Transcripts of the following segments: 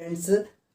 Friends,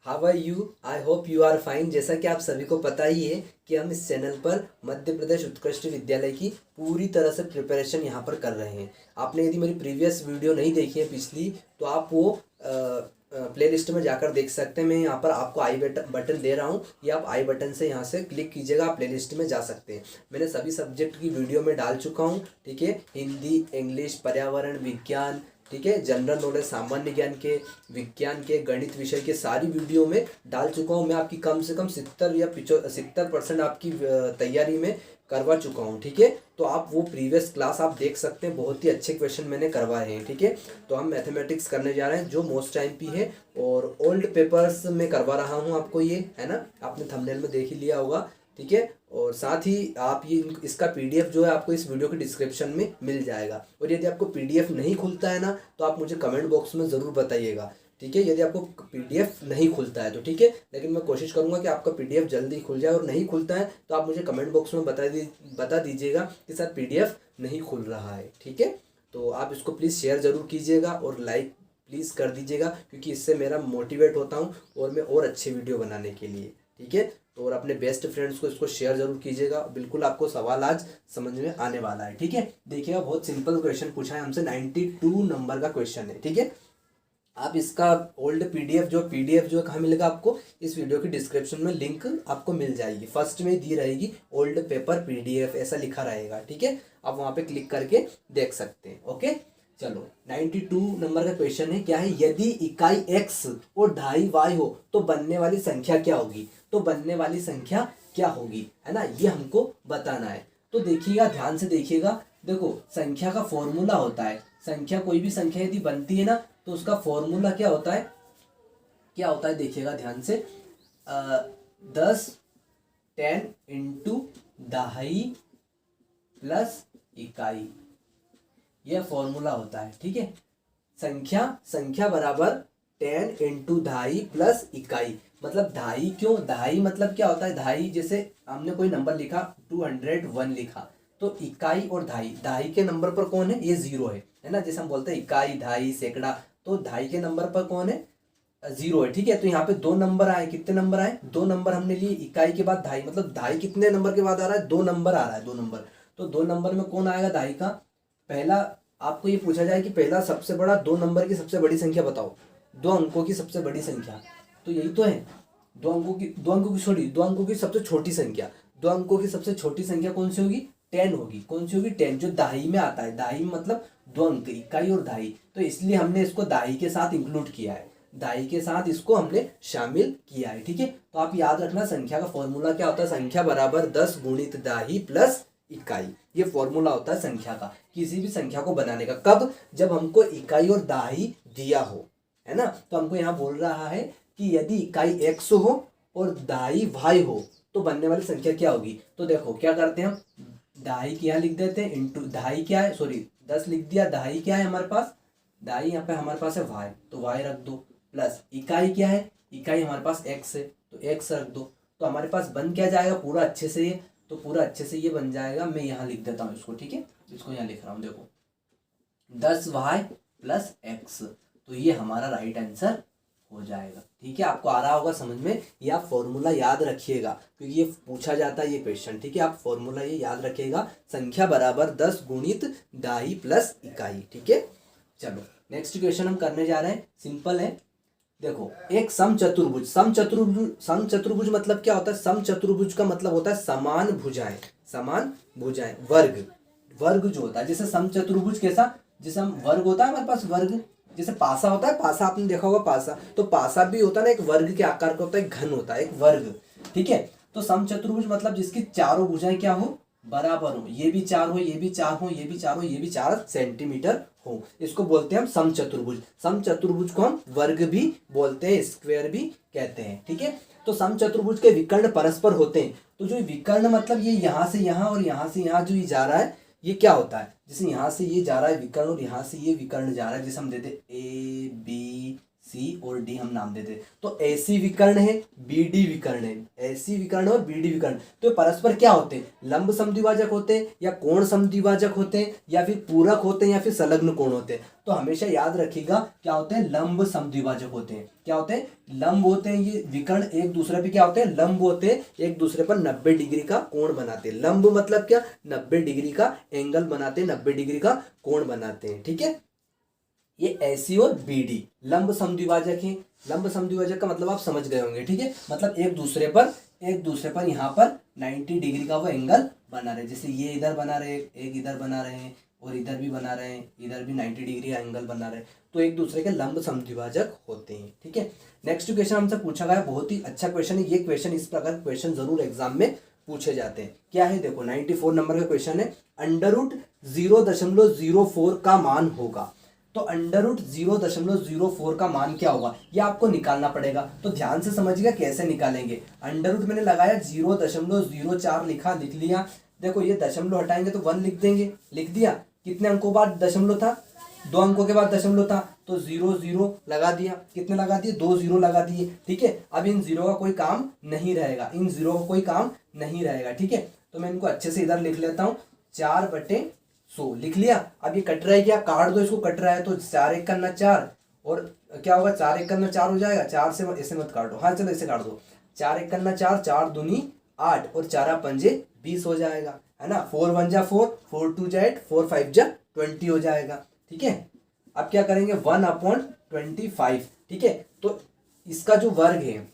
how are you? I hope you are fine. जैसा कि आप सभी को पता ही है कि हम इस चैनल पर मध्य प्रदेश उत्कृष्ट विद्यालय की पूरी तरह से प्रिपरेशन यहाँ पर कर रहे हैं। आपने यदि मेरी प्रीवियस वीडियो नहीं देखी है पिछली, तो आप वो प्ले लिस्ट में जाकर देख सकते हैं। मैं यहाँ पर आपको आई बटन दे रहा हूँ, ये आप आई बटन से यहाँ से क्लिक कीजिएगा, आप प्ले लिस्ट में जा सकते हैं। मैंने सभी सब्जेक्ट की वीडियो में डाल चुका हूँ, ठीक है। हिंदी, इंग्लिश, पर्यावरण, विज्ञान, ठीक है, जनरल नॉलेज, सामान्य ज्ञान के, विज्ञान के, गणित विषय के सारी वीडियो में डाल चुका हूँ। मैं आपकी कम से कम 70 या 70% आपकी तैयारी में करवा चुका हूँ, ठीक है। तो आप वो प्रीवियस क्लास आप देख सकते हैं, बहुत ही अच्छे क्वेश्चन मैंने करवाए हैं, ठीक है। तो हम मैथमेटिक्स करने जा रहे हैं जो मोस्ट टाइम है, और ओल्ड पेपर्स में करवा रहा हूँ आपको, ये है ना, आपने थंबनेल में देख ही लिया होगा, ठीक है। और साथ ही आप ये इसका पीडीएफ जो है आपको इस वीडियो के डिस्क्रिप्शन में मिल जाएगा। और यदि आपको पीडीएफ नहीं खुलता है ना, तो आप मुझे कमेंट बॉक्स में ज़रूर बताइएगा, ठीक है। यदि आपको पीडीएफ नहीं खुलता है तो ठीक है, लेकिन मैं कोशिश करूंगा कि आपका पीडीएफ जल्दी खुल जाए। और नहीं खुलता है तो आप मुझे कमेंट बॉक्स में बता दीजिएगा कि सर पीडीएफ नहीं खुल रहा है, ठीक है। तो आप इसको प्लीज़ शेयर ज़रूर कीजिएगा और लाइक प्लीज़ कर दीजिएगा, क्योंकि इससे मेरा मोटिवेट होता हूँ और मैं और अच्छे वीडियो बनाने के लिए, ठीक है। तो और अपने बेस्ट फ्रेंड्स को इसको शेयर जरूर कीजिएगा। बिल्कुल आपको सवाल आज समझ में आने वाला है, ठीक है। देखिएगा, बहुत सिंपल क्वेश्चन पूछा है हमसे, 92 नंबर का क्वेश्चन है, ठीक है। आप इसका ओल्ड पीडीएफ जो कहाँ मिलेगा आपको, इस वीडियो के डिस्क्रिप्शन में लिंक आपको मिल जाएगी, फर्स्ट में दी रहेगी ओल्ड पेपर पीडीएफ ऐसा लिखा रहेगा, ठीक है। आप वहाँ पे क्लिक करके देख सकते हैं, ओके। चलो, 92 नंबर का क्वेश्चन है, क्या है, यदि इकाई x और ढाई y हो तो बनने वाली संख्या क्या होगी। तो बनने वाली संख्या क्या होगी, है ना, ये हमको बताना है। तो देखिएगा, ध्यान से देखिएगा। देखो, संख्या का फॉर्मूला होता है, संख्या कोई भी संख्या यदि बनती है ना, तो उसका फॉर्मूला क्या होता है, देखिएगा ध्यान से। 10 इंटू ढाई प्लस इकाई, यह फॉर्मूला होता है, ठीक है। संख्या बराबर 10 इंटू ढाई प्लस इकाई। मतलब ढाई क्यों, ढाई मतलब क्या होता है, ढाई जैसे हमने कोई नंबर लिखा 201 लिखा, तो इकाई और ढाई के नंबर पर कौन है, ये 0 है ना। जैसे हम बोलते हैं इकाई, ढाई, सैकड़ा, तो ढाई के नंबर पर कौन है, 0 है, ठीक है। तो यहाँ पे 2 नंबर आए, कितने नंबर आए, 2 नंबर हमने लिए। इकाई के बाद ढाई, मतलब ढाई कितने नंबर के बाद आ रहा है, 2 नंबर आ रहा है, 2 नंबर। तो 2 नंबर में कौन आएगा, ढाई का। पहला आपको ये पूछा जाए कि पहला सबसे बड़ा 2 नंबर की सबसे बड़ी संख्या बताओ, 2 अंकों की सबसे बड़ी संख्या, तो यही तो है। 2 अंकों की सबसे छोटी संख्या, 2 अंकों की सबसे छोटी संख्या कौन सी होगी, 10 होगी। कौन सी होगी, 10, जो दहाई में आता है। दहाई मतलब 2 अंक, इकाई और दहाई, तो इसलिए हमने इसको दहाई के साथ इंक्लूड किया है, दहाई के साथ इसको हमने शामिल किया है, ठीक है। तो आप याद रखना, संख्या का फॉर्मूला क्या होता है, संख्या बराबर 10 गुणित दहाई प्लस इकाई, ये फॉर्मूला होता है संख्या का, किसी भी संख्या को बनाने का। कब, जब हमको इकाई और दहाई दिया हो, है ना। तो हमको यहाँ बोल रहा है कि यदि इकाई x हो और दहाई y हो तो बनने वाली संख्या क्या होगी। तो देखो क्या करते हैं, हम दहाई की यहाँ लिख देते हैं, इंटू दहाई क्या है, सॉरी 10 लिख दिया, दहाई क्या है हमारे पास, दहाई यहाँ पे हमारे पास है y, तो y रख दो, प्लस इकाई क्या है, इकाई हमारे पास x है, तो x रख दो। तो हमारे पास बन क्या जाएगा, पूरा अच्छे से ये, तो पूरा अच्छे से ये बन जाएगा। मैं यहाँ लिख देता हूँ इसको, ठीक है, इसको यहाँ लिख रहा हूँ, देखो 10y प्लस x, तो ये हमारा राइट आंसर हो जाएगा, ठीक है। आपको आ रहा होगा समझ में, ये आप फॉर्मूला याद रखिएगा, क्योंकि ये पूछा जाता है ये क्वेश्चन, ठीक है। आप फॉर्मूला ये याद रखिएगा, संख्या बराबर 10 गुणित ढाई प्लस इकाई, ठीक है। चलो, नेक्स्ट क्वेश्चन हम करने जा रहे हैं, सिंपल है। देखो, एक समचतुर्भुज, समचतुर्भुज मतलब क्या होता है, समचतुर्भुज का मतलब होता है समान भुजाएं, वर्ग जो होता है। जैसे समचतुर्भुज कैसा, जैसे हम वर्ग होता है हमारे पास, वर्ग जैसे पासा होता है, पासा आपने देखा होगा, पासा, तो पासा भी होता है ना, एक वर्ग के आकार का होता है, एक घन होता है, एक वर्ग, ठीक है। तो समचतुर्भुज मतलब जिसकी चारों भुजाएं क्या हो, बराबर हो, ये भी 4 हो, ये भी 4 हो, ये भी 4 हो, ये भी 4 सेंटीमीटर हो, इसको बोलते हैं हम समचतुर्भुज। समचतुर्भुज को हम वर्ग भी बोलते हैं, स्क्वायर भी कहते हैं, ठीक है। तो समचतुर्भुज के विकर्ण परस्पर होते हैं, तो जो विकर्ण मतलब ये यहाँ से यहाँ और यहाँ से यहाँ जो ये जा रहा है, ये क्या होता है, जैसे यहाँ से ये जा रहा है विकर्ण और यहाँ से ये विकर्ण जा रहा है, जैसे हम देते A B C सी और डी हम नाम देते। तो AC विकर्ण है, BD विकर्ण है, AC विकर्ण और BD विकर्ण, तो परस्पर क्या होते हैं, लंब समद्विभाजक होते हैं या कोण समद्विभाजक होते हैं या फिर पूरक होते हैं या फिर संलग्न कोण होते हैं। तो हमेशा याद रखिएगा क्या होते हैं, लंब समद्विभाजक होते हैं। क्या होते हैं, लंब होते हैं। ये विकर्ण एक दूसरे पे क्या होते हैं, लंब होते हैं, एक दूसरे पर 90 डिग्री का कोण बनाते हैं। लंब मतलब क्या, 90 डिग्री का एंगल बनाते हैं, 90 डिग्री का कोण बनाते हैं। ठीक है, ये AC और BD लंब समद्विभाजक है। लंब समद्विभाजक का मतलब आप समझ गए होंगे। ठीक है, मतलब एक दूसरे पर यहाँ पर 90 डिग्री का वो एंगल बना रहे हैं। जैसे ये इधर बना रहे हैं, एक इधर बना रहे हैं और इधर भी बना रहे हैं, इधर भी 90 डिग्री का एंगल बना रहे हैं, तो एक दूसरे के लंब समद्विभाजक होते हैं। ठीक है, नेक्स्ट क्वेश्चन हमसे पूछा गया, बहुत ही अच्छा क्वेश्चन है ये। क्वेश्चन इस प्रकार के क्वेश्चन जरूर एग्जाम में पूछे जाते हैं। क्या है, देखो 94 नंबर का क्वेश्चन है, √0.04 का मान होगा। तो √0.04 का मान क्या होगा, ये आपको निकालना पड़ेगा। तो ध्यान से समझिएगा कैसे निकालेंगे। अंडर रूट मैंने लगाया, 0.04 लिख लिया। देखो ये दशमलव हटाएंगे तो 1 लिख देंगे, लिख दिया। कितने अंकों बाद दशमलव था, 2 अंकों के बाद दशमलव था, तो 0 लगा दिया। कितने लगा दिए, 2 0 लगा दिए। ठीक है, अब इन जीरो का कोई काम नहीं रहेगा, इन जीरो का कोई काम नहीं रहेगा। ठीक है, तो मैं इनको अच्छे से इधर लिख लेता हूँ, 4/100 लिख लिया। अब ये कट रहा है, क्या काट दो इसको, कट रहा है तो 4 1 करना 4 और क्या होगा, 4 1 करना 4 हो जाएगा। 4 से ऐसे मत काटो, हाँ चलो ऐसे काट दो, 4 1 करना 4, 4 दूनी 8 और 4 पंजे 20 हो जाएगा, है ना। 4 1 जा 4, 4 2 जा 8, 4 5 जा 20 हो जाएगा। ठीक है, अब क्या करेंगे, 1/25। ठीक है, तो इसका जो वर्ग है,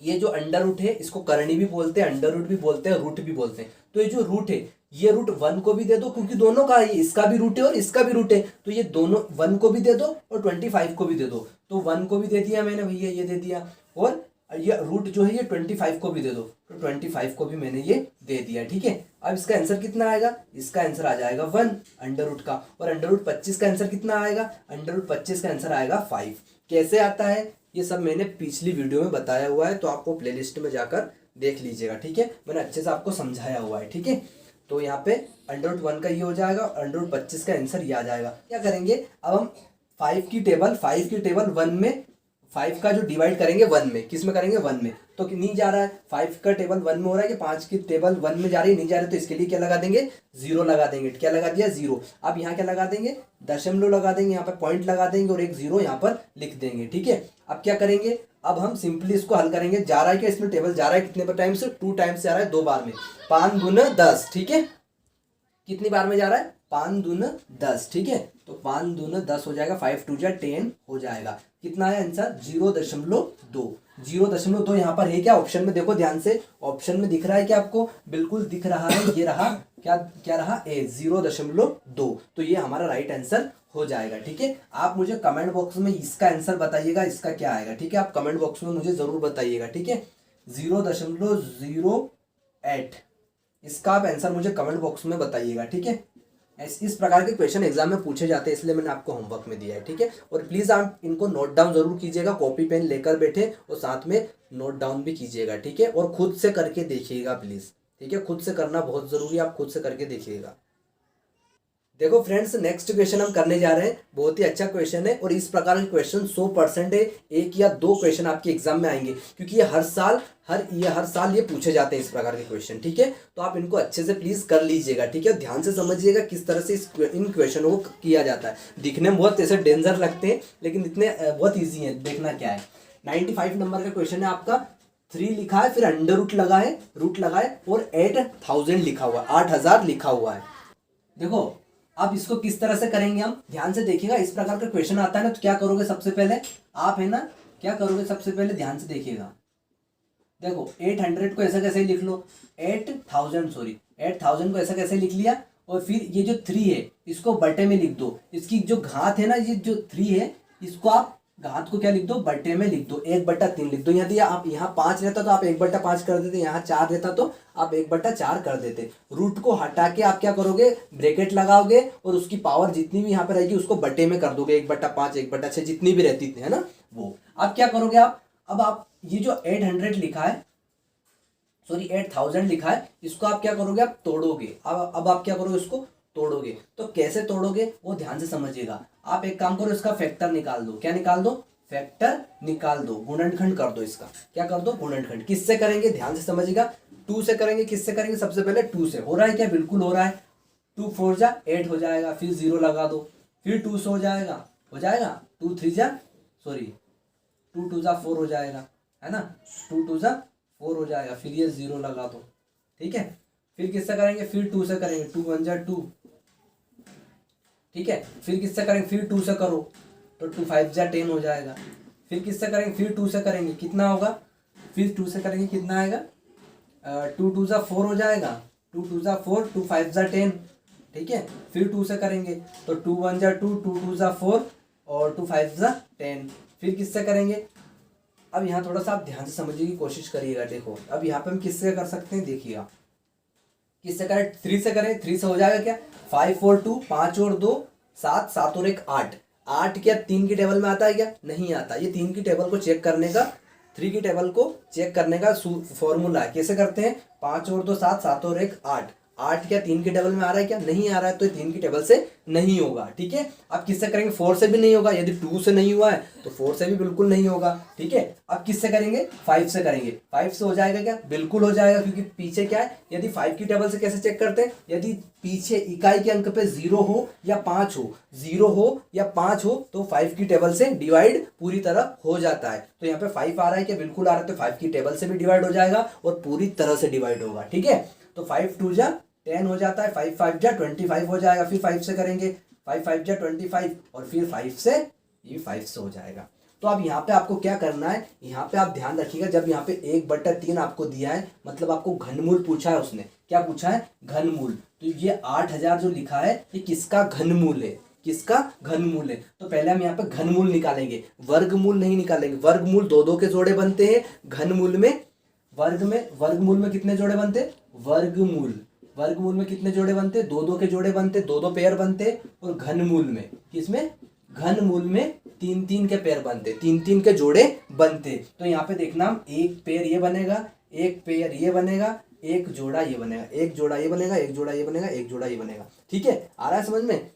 ये जो अंडर रूट है, इसको करनी भी बोलते हैं, अंडर रूट भी बोलते हैं, रूट भी बोलते हैं। तो ये जो रूट है, ये रूट 1 को भी दे दो, क्योंकि दोनों का है, इसका भी रूट है और इसका भी रूट है, तो ये दोनों 1 को भी दे दो और 25 को भी दे दो। तो 1 को भी दे दिया मैंने भैया, ये दे दिया, और ये रूट जो है ये 25 को भी दे दो, तो 25 को भी मैंने ये दे दिया। ठीक है, अब इसका आंसर कितना आएगा, इसका आंसर आ जाएगा 1 अंडर रूट का। और अंडर रूट 25 का आंसर कितना आएगा, अंडर रूट 25 का आंसर आएगा 5। कैसे आता है, ये सब मैंने पिछली वीडियो में बताया हुआ है, तो आपको प्लेलिस्ट में जाकर देख लीजिएगा। ठीक है, मैंने अच्छे से आपको समझाया हुआ है। ठीक है, तो यहाँ पे अंडर रूट 1 का ये हो जाएगा, अंडर रूट 25 का आंसर ये आ जाएगा। क्या करेंगे, अब हम 5 की टेबल 1 में, 5 का जो डिवाइड करेंगे 1 में, किस में करेंगे, 1 में, तो नहीं जा रहा है, 5 का टेबल 1 में हो रहा है कि 5 की टेबल 1 में जा रही है, नहीं जा रही, तो इसके लिए क्या लगा देंगे, 0 लगा देंगे। क्या लगा दिया, 0। अब यहाँ क्या लगा देंगे, दशमलव लगा देंगे, यहाँ पर पॉइंट लगा देंगे और एक 0 यहाँ पर लिख देंगे। ठीक है, अब क्या करेंगे, अब हम सिंपली इसको हल करेंगे। जा रहा है क्या, इसमें टेबल जा रहा है कितने टाइम से, 2 टाइम्स जा रहा है, 2 बार में, 5 दूना 10। ठीक है, कितनी बार में जा रहा है, 5 दूना 10। ठीक है, तो 5 दूना 10 हो जाएगा, 5 2 जा 10 हो जाएगा। कितना है आंसर, 0.2। 0.2 यहाँ पर है क्या, ऑप्शन में देखो ध्यान से, ऑप्शन में दिख रहा है क्या आपको, बिल्कुल दिख रहा है, ये रहा, क्या रहा, ए 0.2। तो ये हमारा राइट आंसर हो जाएगा। ठीक है, आप मुझे कमेंट बॉक्स में इसका आंसर बताइएगा, इसका क्या आएगा। ठीक है, आप कमेंट बॉक्स में मुझे जरूर बताइएगा। ठीक है, 0.08 इसका आप आंसर मुझे कमेंट बॉक्स में बताइएगा। ठीक है, इस प्रकार के क्वेश्चन एग्जाम में पूछे जाते हैं, इसलिए मैंने आपको होमवर्क में दिया है। ठीक है, और प्लीज आप इनको नोट डाउन जरूर कीजिएगा, कॉपी पेन लेकर बैठे और साथ में नोट डाउन भी कीजिएगा। ठीक है, और खुद से करके देखिएगा प्लीज। ठीक है, खुद से करना बहुत जरूरी है, आप खुद से करके देखिएगा। देखो फ्रेंड्स, नेक्स्ट क्वेश्चन हम करने जा रहे हैं, बहुत ही अच्छा क्वेश्चन है और इस प्रकार के क्वेश्चन 100% है, 1 या 2 क्वेश्चन आपके एग्जाम में आएंगे, क्योंकि ये हर साल ये पूछे जाते हैं इस प्रकार के क्वेश्चन। ठीक है, तो आप इनको अच्छे से प्लीज कर लीजिएगा। ठीक है, ध्यान से समझिएगा किस तरह से इन क्वेश्चनों को किया जाता है। दिखने में बहुत ऐसे डेंजर लगते हैं, लेकिन इतने बहुत ईजी है। देखना क्या है, 95 नंबर का क्वेश्चन है आपका, 3 लिखा है, फिर अंडर रूट लगा है और 8000 लिखा हुआ है, 8000 लिखा हुआ है। देखो अब इसको किस तरह से करेंगे हम, ध्यान से देखिएगा। इस प्रकार का क्वेश्चन आता है ना, तो क्या करोगे सबसे पहले आप, है ना, क्या करोगे सबसे पहले, ध्यान से देखिएगा। देखो 800 को ऐसा कैसे लिख लो, 8000 को ऐसा कैसे लिख लिया, और फिर ये जो 3 है इसको बटे में लिख दो। इसकी जो घात है ना, ये जो 3 है, इसको आप घात को क्या लिख दो, बटे में लिख दो, 1/3 लिख दो। यहाँ दिया, आप यहाँ 5 रहता तो आप 1/5 कर देते, यहाँ 4 रहता तो आप 1/4 कर देते। रूट को हटा के आप क्या करोगे, ब्रैकेट लगाओगे और उसकी पावर जितनी भी यहाँ पे रहेगी उसको बटे में कर दोगे, 1/5 1/6 जितनी भी रहती थी, है ना वो। अब क्या करोगे आप, अब आप ये जो 800 लिखा है, सॉरी 8000 लिखा है, इसको आप क्या करोगे, आप तोड़ोगे। अब आप क्या करोगे, इसको तोड़ोगे। तो कैसे तोड़ोगे वो ध्यान से समझिएगा। आप एक काम करो, इसका फैक्टर निकाल दो। क्या निकाल दो, फैक्टर निकाल दो, गुणनखंड कर दो इसका। क्या कर दो? गुणनखंड। किससे करेंगे? ध्यान से समझिएगा, 2 से करेंगे। किससे करेंगे? सबसे पहले 2 से। हो रहा है क्या? बिल्कुल हो रहा है। 2 4 जा 8 हो जाएगा, फिर 0 लगा दो, फिर 2 से हो जाएगा, 2 3 जा 2 2 जा 4 हो जाएगा, है ना, 2 2 जा 4 हो जाएगा, फिर ये 0 लगा दो। ठीक है, फिर किससे करेंगे? फिर 2 से करेंगे, 2 1 जा 2। ठीक है, फिर किससे करेंगे? फिर 2 से करो तो 2 5 जा 10 हो जाएगा। फिर किससे करेंगे? फिर 2 से करेंगे, कितना होगा? फिर 2 से करेंगे, कितना आएगा? 2 2 जा 4 हो जाएगा, 2 2 जा 4, 2 5 जा 10। ठीक है, फिर 2 से करेंगे तो 2 1 जा 2, 2 2 जा 4 और 2 5 जा 10। फिर किससे करेंगे? अब यहाँ थोड़ा सा आप ध्यान से समझने की कोशिश करिएगा। देखो अब यहाँ पे हम किससे कर सकते हैं, देखिएगा किससे करें? 3 से करें, 3 से हो जाएगा क्या? 5 और 2 5 और 2 7, 7 और 1 8। 8 क्या 3 की टेबल में आता है क्या? नहीं आता। ये 3 की टेबल को चेक करने का, 3 की टेबल को चेक करने का फॉर्मूला है। कैसे करते हैं? 5 और 2 7, 7 और 1 8। 8 क्या 3 की टेबल में आ रहा है क्या? नहीं आ रहा है, तो 3 की टेबल से नहीं होगा। ठीक है, अब किससे करेंगे? 4 से भी नहीं होगा। यदि 2 से नहीं हुआ है तो 4 से भी बिल्कुल नहीं होगा। ठीक है, अब किससे करेंगे? 5 से करेंगे। 5 से हो जाएगा क्या? बिल्कुल हो जाएगा, क्योंकि पीछे क्या है? यदि 5 की टेबल से कैसे चेक करते हैं? यदि पीछे इकाई के अंक पे 0 हो या 5 हो, 0 हो या 5 हो तो 5 की टेबल से डिवाइड पूरी तरह हो जाता है। तो यहाँ पे 5 आ रहा है क्या? बिल्कुल आ रहा है, तो 5 की टेबल से भी डिवाइड हो जाएगा और पूरी तरह से डिवाइड होगा। ठीक है, तो 5 2 जा 10 हो जाता है, 5 5 जा 25 हो जाएगा। फिर 5 से करेंगे, 5 5 जा 25 और फिर 5 से, ये 5 से हो जाएगा। तो अब यहाँ पे आपको क्या करना है? यहाँ पे आप ध्यान रखिएगा, जब यहाँ पे 1/3 आपको दिया है, मतलब आपको घनमूल पूछा है उसने। क्या पूछा है? घनमूल। तो ये 8000 जो लिखा है ये किसका घनमूल है? किसका घनमूल है? तो पहले हम यहाँ पे घनमूल निकालेंगे, वर्गमूल नहीं निकालेंगे। वर्गमूल 2 के जोड़े बनते हैं, घनमूल में वर्गमूल में कितने जोड़े बनते? वर्गमूल में कितने जोड़े बनते? 2 के जोड़े बनते, 2 पेयर बनते। और घनमूल में, किसमें? घनमूल में 3 के पेयर बनते, 3 के जोड़े बनते। तो यहाँ पे देखना, एक पेयर ये बनेगा, एक पेयर ये बनेगा, एक जोड़ा ये बनेगा, एक जोड़ा ये बनेगा, एक जोड़ा ये बनेगा, एक जोड़ा ये बनेगा। ठीक है, आ रहा है समझ में?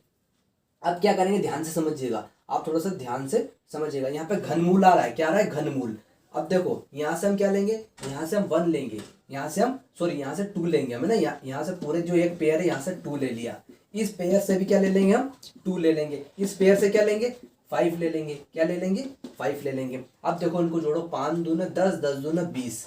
अब क्या करेंगे? ध्यान से समझिएगा, आप थोड़ा सा ध्यान से समझिएगा। यहाँ पे घनमूल आ रहा है, क्या आ रहा है? घनमूल। अब देखो यहाँ से हम क्या लेंगे? यहाँ से हम 1 लेंगे, यहाँ से हम यहाँ से 2 लेंगे हम, है ना। यहाँ से पूरे जो एक पेयर है यहाँ से 2 ले लिया। इस पेयर से भी क्या ले लेंगे? हम 2 ले लेंगे। इस पेयर से क्या लेंगे? 5 ले लेंगे। क्या ले लेंगे? 5 ले लेंगे। अब देखो इनको जोड़ो, 5 दूना 10, 10 दूना 20,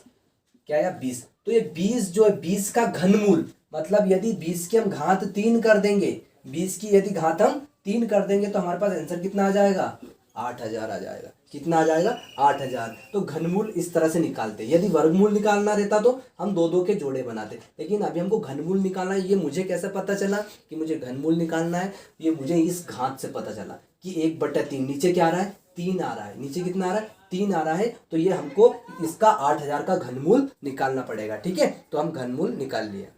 क्या आया? 20। तो ये 20 जो है 20 का घनमूल, मतलब यदि 20 की हम घात 3 कर देंगे, 20 की यदि घात हम 3 कर देंगे तो हमारे पास आंसर कितना आ जाएगा? 8000 आ जाएगा। कितना आ जाएगा? 8000। तो घनमूल इस तरह से निकालते। यदि वर्गमूल निकालना रहता तो हम 2 के जोड़े बनाते, लेकिन अभी हमको घनमूल निकालना है। ये मुझे कैसे पता चला कि मुझे घनमूल निकालना है? ये मुझे इस घात से पता चला कि 1/3। नीचे क्या आ रहा है? 3 आ रहा है। नीचे कितना आ रहा है? 3 आ रहा है। तो ये हमको इसका 8000 का घनमूल निकालना पड़ेगा। ठीक है, तो हम घनमूल निकाल लिया।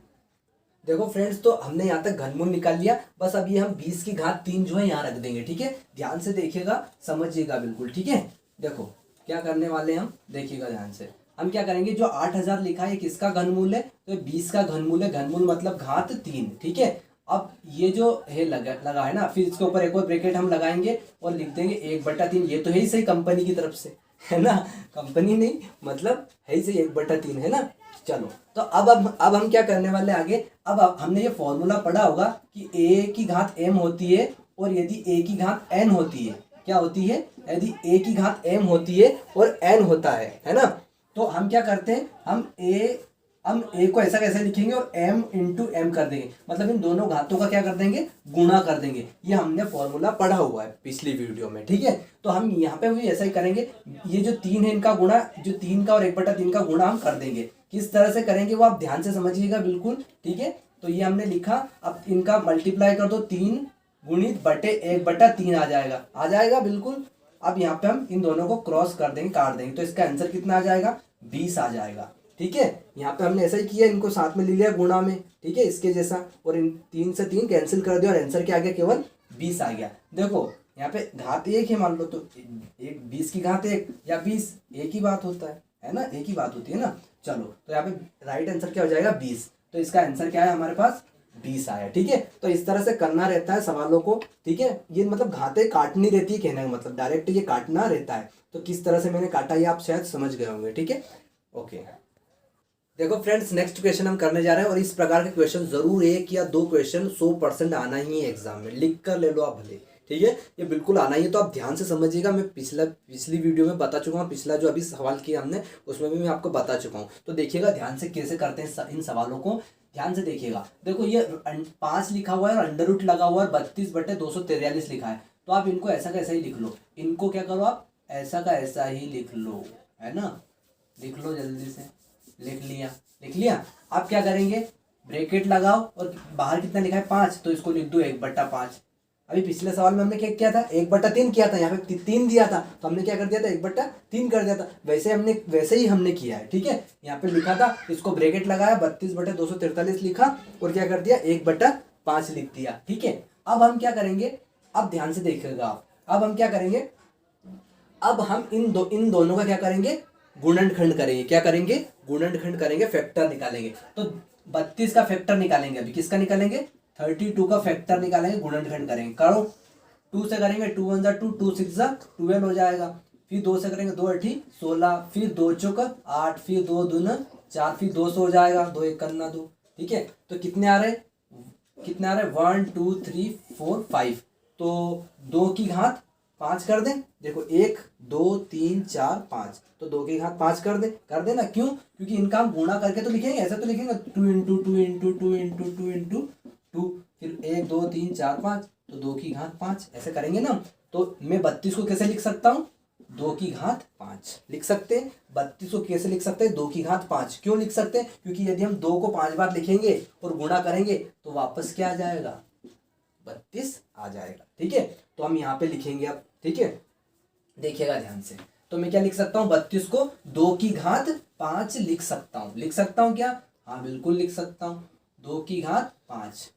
देखो फ्रेंड्स, तो हमने यहाँ तक घनमूल निकाल लिया। बस अब ये हम 20 की घात 3 जो है यहाँ रख देंगे। ठीक है, ध्यान से देखिएगा, समझिएगा बिल्कुल। ठीक है, देखो क्या करने वाले हम, देखिएगा ध्यान से। हम क्या करेंगे? जो 8000 लिखा है किसका घनमूल है? तो 20 का घनमूल है। घनमूल मतलब घात 3। ठीक है, अब ये जो है लगा है ना, फिर इसके ऊपर एक और ब्रैकेट हम लगाएंगे और लिख देंगे 1/3। ये तो है ही सही कंपनी की तरफ से, है ना। कंपनी नहीं मतलब है ही सही 1/3, है ना। चलो, तो अब हम क्या करने वाले आगे? अब हमने ये फॉर्मूला पढ़ा होगा कि a की घात m होती है और यदि a की घात n होती है, क्या होती है? यदि a की घात m होती है और n होता है ना, तो हम क्या करते हैं? हम a को ऐसा कैसे लिखेंगे और m इंटू m कर देंगे, मतलब इन दोनों घातों का क्या कर देंगे? गुणा कर देंगे। ये हमने फॉर्मूला पढ़ा हुआ है पिछली वीडियो में। ठीक है, तो हम यहाँ पे भी ऐसा ही करेंगे। ये जो 3 है इनका गुणा, जो 3 का और 1/3 का गुणा हम कर देंगे। किस तरह से करेंगे वो आप ध्यान से समझिएगा बिल्कुल। ठीक है, तो ये हमने लिखा। अब इनका मल्टीप्लाई कर दो, 3 गुणित बटे 1/3 आ जाएगा बिल्कुल। अब यहाँ पे हम इन दोनों को क्रॉस कर देंगे, काट देंगे, तो इसका आंसर कितना आ जाएगा? 20 आ जाएगा। ठीक है, यहाँ पे हमने ऐसा ही किया, इनको साथ में ले लिया गुणा में। ठीक है, इसके जैसा, और इन 3 से 3 कैंसिल कर दिया और आंसर क्या आ गया? केवल 20 आ गया। देखो यहाँ पे घात 1 है मान लो, तो 20 की घात 1 या 20 एक ही बात होता है ना, एक ही बात होती है ना। चलो, तो यहाँ पे राइट आंसर क्या हो जाएगा? 20। तो इसका आंसर क्या है हमारे पास? 20 आया। ठीक है, तो इस तरह से करना रहता है सवालों को। ठीक है, ये मतलब घाते काटनी रहती है कहने का मतलब, डायरेक्ट ये काटना रहता है। तो किस तरह से मैंने काटा ये आप शायद समझ गए होंगे। ठीक है, ओके। देखो फ्रेंड्स, नेक्स्ट क्वेश्चन हम करने जा रहे हैं और इस प्रकार के क्वेश्चन जरूर 1 या 2 क्वेश्चन 100% आना ही है एग्जाम में, लिख कर ले लो आप भले। ठीक है, ये बिल्कुल आना ही है, तो आप ध्यान से समझिएगा। मैं पिछली वीडियो में बता चुका हूँ, पिछला जो अभी सवाल किया हमने उसमें भी मैं आपको बता चुका हूँ। तो देखिएगा ध्यान से कैसे करते हैं इन सवालों को, ध्यान से देखिएगा। देखो ये 5 लिखा हुआ है और अंडर रूट लगा हुआ है, 32/243 लिखा है। तो आप इनको ऐसा का ऐसा ही लिख लो, इनको क्या करो आप ऐसा का ऐसा ही लिख लो, है ना। लिख लो जल्दी से, लिख लिया। आप क्या करेंगे, ब्रैकेट लगाओ और बाहर कितना लिखा है 5, तो इसको लिख दो 1/5। अभी पिछले सवाल में हमने क्या किया था, 1/3 किया था, यहाँ पे 3 दिया था तो हमने क्या कर दिया था 1/3 कर दिया था। वैसे ही हमने किया है। ठीक है, यहाँ पे लिखा था, इसको ब्रैकेट लगाया, 32/243 लिखा और क्या कर दिया 1/5 लिख दिया। ठीक है, अब हम क्या करेंगे, अब ध्यान से देखिएगा आप, अब हम क्या करेंगे, अब हम इन दोनों का क्या करेंगे, गुणनखंड करेंगे। क्या करेंगे, गुणनखंड करेंगे, फैक्टर निकालेंगे। तो 32 का फैक्टर निकालेंगे, अभी किसका निकालेंगे 32 का फैक्टर निकालेंगे, गुणनखंड करेंगे। करो 2 से करेंगे, 2 1 जा 2, 2 6 जा 12 हो जाएगा। फिर 2 से करेंगे, 2 8 16, फिर 2 चौक 8, फिर 2 दून 4, फिर 2 से हो जाएगा, 2 1 करना 2। ठीक है, तो कितने आ रहे 1 2 3 4 5, तो 2 की घात 5 कर दें। देखो 1 2 3 4 5, तो 2 की घात 5 कर देना। क्यों, क्योंकि इनका हम गुणा करके तो लिखेंगे, ऐसा तो लिखेंगे 2 इंटू 2 इंटू 2 इंटू 2 इंटू 2, फिर 1 2 3 4 5, तो 2 की घात 5 ऐसे करेंगे ना। तो मैं 32 को कैसे लिख सकता हूँ, 2 की घात 5 लिख सकते हैं। 32 को कैसे लिख सकते हैं, 2 की घात 5 क्यों लिख सकते हैं, क्योंकि यदि हम 2 को 5 बार लिखेंगे और गुणा करेंगे तो वापस क्या आ जाएगा 32 आ जाएगा। ठीक है, तो हम यहाँ पे लिखेंगे अब। ठीक है, देखिएगा ध्यान से, तो मैं क्या लिख सकता हूँ 32 को 2 की घात 5 लिख सकता हूँ। लिख सकता हूँ क्या, हाँ बिल्कुल लिख सकता हूँ, 2 की घात 5,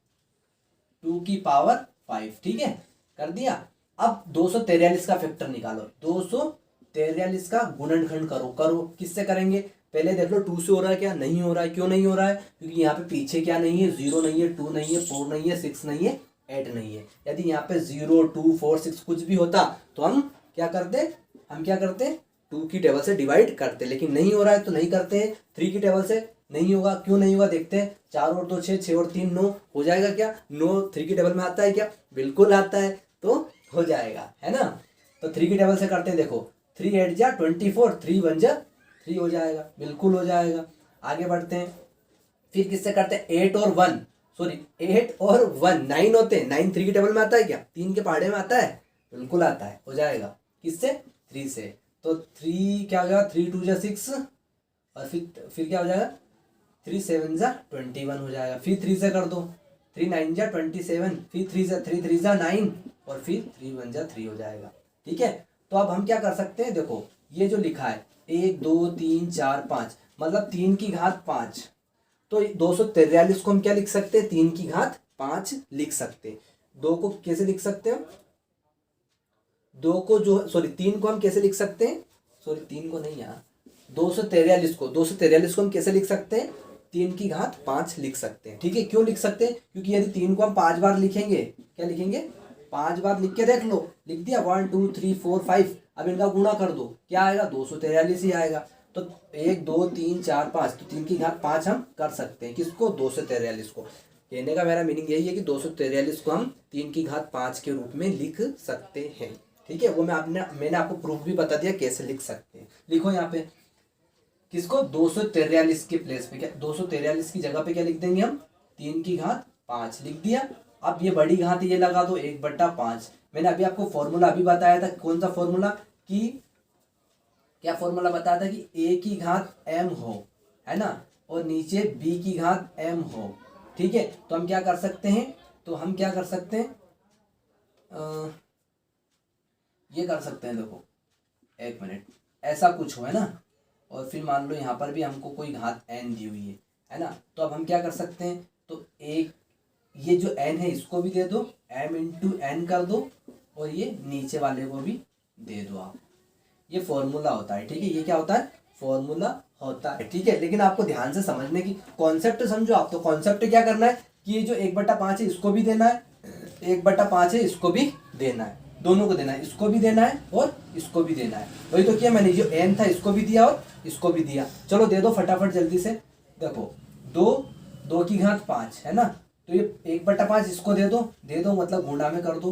2 की पावर 5। ठीक है, कर दिया। अब 243 का फैक्टर निकालो, 243 का गुणनखंड करो। किससे करेंगे, पहले देख लो 2 से हो रहा है क्या, नहीं हो रहा है। क्यों नहीं हो रहा है, क्योंकि यहाँ पे पीछे क्या नहीं है, 0 नहीं है, 2 नहीं है, 4 नहीं है, 6 नहीं है, 8 नहीं है। यदि यहाँ पे 0 2 4 6 कुछ भी होता तो हम क्या करते 2 की टेबल से डिवाइड करते, लेकिन नहीं हो रहा है तो नहीं करते हैं। 3 की टेबल से नहीं होगा, क्यों नहीं होगा देखते हैं, 4 और 2 6, 6 और 3 9 हो जाएगा क्या, 9 3 की टेबल में आता है क्या, बिल्कुल आता है, तो हो जाएगा, है ना। तो 3 की टेबल से करते हैं, देखो 3 8 जा 24, 3 1 जा 3 हो जाएगा, बिल्कुल हो जाएगा। आगे बढ़ते हैं, फिर किससे करते हैं 8 और 1 9 होते हैं। 9 3 की टेबल में आता है क्या, 3 के पहाड़े में आता है, बिल्कुल आता है, हो जाएगा। किससे 3 से, तो 3 क्या हो जाएगा 3 2 जा 6 और फिर क्या हो जाएगा 3 7 जा 21 हो जाएगा। फिर 3 से कर दो, 3 9 जा 27, फिर 3 3 जा 9 और फिर 3 1 जा 3 हो जाएगा। ठीक है, तो अब हम क्या कर सकते हैं, देखो ये जो लिखा है 1 2 3 4 5, मतलब 3 की घात 5, तो 243 को हम क्या लिख सकते हैं, 3 की घात 5 लिख सकते हैं। 2 को कैसे लिख सकते हैं, 2 को जो 3 को हम कैसे लिख सकते हैं, 3 को नहीं यार, 243 को हम कैसे लिख सकते हैं, 3 की घात 5 लिख सकते हैं। ठीक है, क्यों लिख सकते हैं, क्योंकि यदि 3 को हम 5 बार लिखेंगे, क्या लिखेंगे 5 बार लिख के देख लो, लिख दिया 1 2 3 4 5, अब इनका गुणा कर दो, क्या आएगा 243 ही आएगा। तो 1 2 3 4 5, तो 3 की घात 5 हम कर सकते हैं, किसको 243 को। कहने का मेरा मीनिंग यही है कि 243 को हम 3 की घात 5 के रूप में लिख सकते हैं। ठीक है, वो मैंने आपको प्रूफ भी बता दिया कैसे लिख सकते हैं। लिखो यहाँ पे किसको 243 के प्लेस पे, क्या 243 की जगह पे क्या लिख देंगे हम 3 की घात 5 लिख दिया। अब ये बड़ी घात ये लगा दो 1/5। मैंने अभी आपको फॉर्मूला अभी बताया था, कौन सा फॉर्मूला, कि क्या फॉर्मूला बताया था कि a की घात m हो, है ना, और नीचे b की घात m हो। ठीक है, तो हम क्या कर सकते हैं, तो हम क्या कर सकते हैं, ये कर सकते हैं, देखो 1 मिनट, ऐसा कुछ हो, है ना, और फिर मान लो यहाँ पर भी हमको कोई घात n दी हुई है ना, तो अब हम क्या कर सकते हैं, तो एक ये जो n है इसको भी दे दो, m इंटू n कर दो, और ये नीचे वाले को भी दे दो आप। ये फॉर्मूला होता है। ठीक है, ये क्या होता है, फॉर्मूला होता है। ठीक है, लेकिन आपको ध्यान से समझने की, कॉन्सेप्ट समझो आप। तो कॉन्सेप्ट क्या करना है, कि ये जो 1/5 है इसको भी देना है, 1/5 है इसको भी देना है, दोनों को देना है, इसको भी देना है और इसको भी देना है। वही तो किया मैंने, जो n था इसको भी दिया और इसको भी दिया। चलो दे दो फटाफट जल्दी से। देखो 2 की घात 5 है ना, तो ये 1/5 इसको दे दो मतलब गुणा में कर दो,